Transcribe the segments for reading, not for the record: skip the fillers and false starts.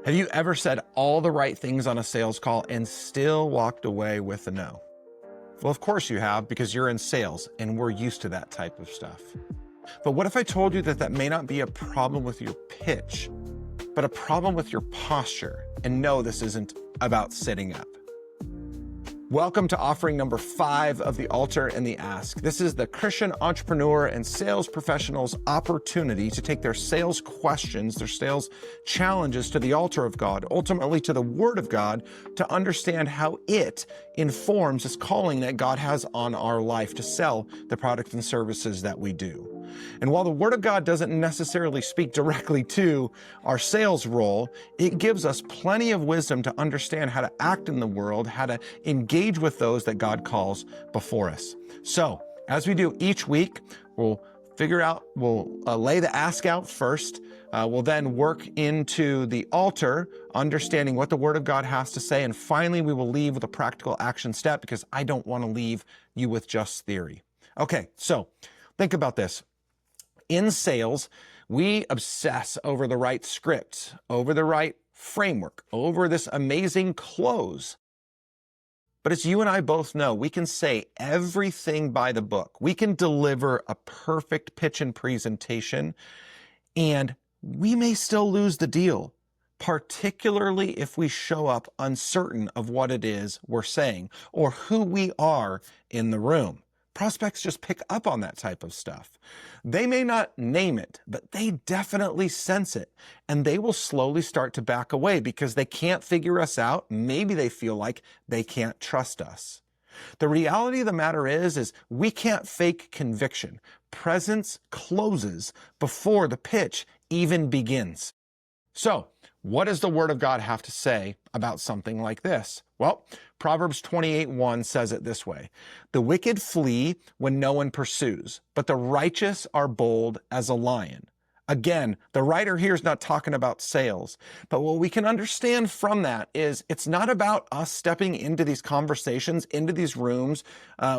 Have you ever said all the right things on a sales call and still walked away with a no? Well, of course you have, because you're in sales and we're used to that type of stuff. But what if I told you that that may not be a problem with your pitch, but a problem with your posture? And no, this isn't about sitting up. Welcome to offering number 5 of the Altar and the Ask. This is the Christian entrepreneur and sales professional's opportunity to take their sales questions, their sales challenges to the altar of God, ultimately to the Word of God, to understand how it informs this calling that God has on our life to sell the products and services that we do. And while the Word of God doesn't necessarily speak directly to our sales role, it gives us plenty of wisdom to understand how to act in the world, how to engage with those that God calls before us. So, as we do each week, we'll lay the ask out first. We'll then work into the altar, understanding what the Word of God has to say. And finally, we will leave with a practical action step, because I don't want to leave you with just theory. Okay, so think about this. In sales, we obsess over the right script, over the right framework, over this amazing close. But as you and I both know, we can say everything by the book. We can deliver a perfect pitch and presentation, and we may still lose the deal, particularly if we show up uncertain of what it is we're saying or who we are in the room. Prospects just pick up on that type of stuff. They may not name it, but they definitely sense it. And they will slowly start to back away because they can't figure us out. Maybe they feel like they can't trust us. The reality of the matter is we can't fake conviction. Presence closes before the pitch even begins. So, what does the Word of God have to say about something like this? Well, Proverbs 28:1 says it this way: "The wicked flee when no one pursues, but the righteous are bold as a lion." Again, the writer here is not talking about sales, but what we can understand from that is it's not about us stepping into these conversations, into these rooms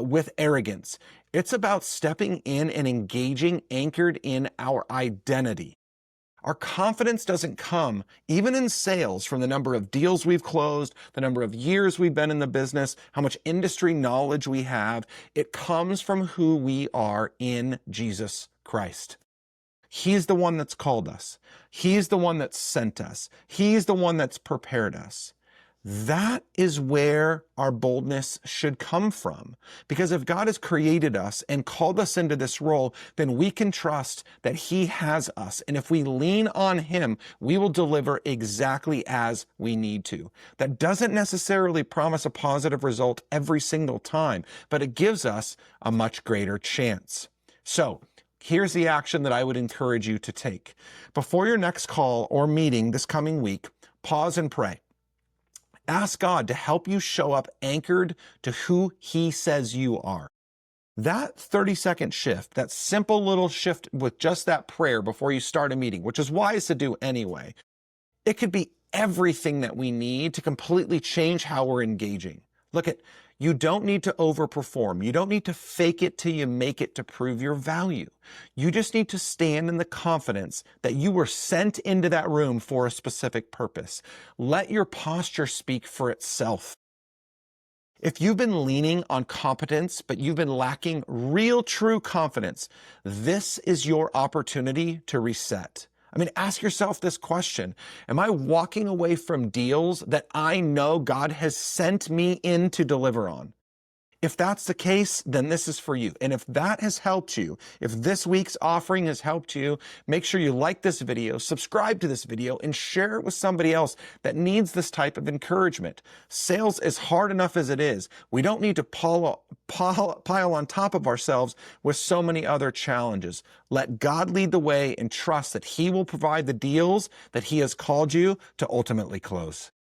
with arrogance. It's about stepping in and engaging, anchored in our identity. Our confidence doesn't come, even in sales, from the number of deals we've closed, the number of years we've been in the business, how much industry knowledge we have. It comes from who we are in Jesus Christ. He's the one that's called us. He's the one that's sent us. He's the one that's prepared us. That is where our boldness should come from. Because if God has created us and called us into this role, then we can trust that He has us. And if we lean on Him, we will deliver exactly as we need to. That doesn't necessarily promise a positive result every single time, but it gives us a much greater chance. So, here's the action that I would encourage you to take. Before your next call or meeting this coming week, pause and pray. Ask God to help you show up anchored to who He says you are. That 30-second shift, that simple little shift with just that prayer before you start a meeting, which is wise to do anyway, it could be everything that we need to completely change how we're engaging. You don't need to overperform. You don't need to fake it till you make it to prove your value. You just need to stand in the confidence that you were sent into that room for a specific purpose. Let your posture speak for itself. If you've been leaning on competence, but you've been lacking real, true confidence, this is your opportunity to reset. Ask yourself this question: am I walking away from deals that I know God has sent me in to deliver on? If that's the case, then this is for you. And if that has helped you, if this week's offering has helped you, make sure you like this video, subscribe to this video, and share it with somebody else that needs this type of encouragement. Sales is hard enough as it is. We don't need to pile on top of ourselves with so many other challenges. Let God lead the way and trust that He will provide the deals that He has called you to ultimately close.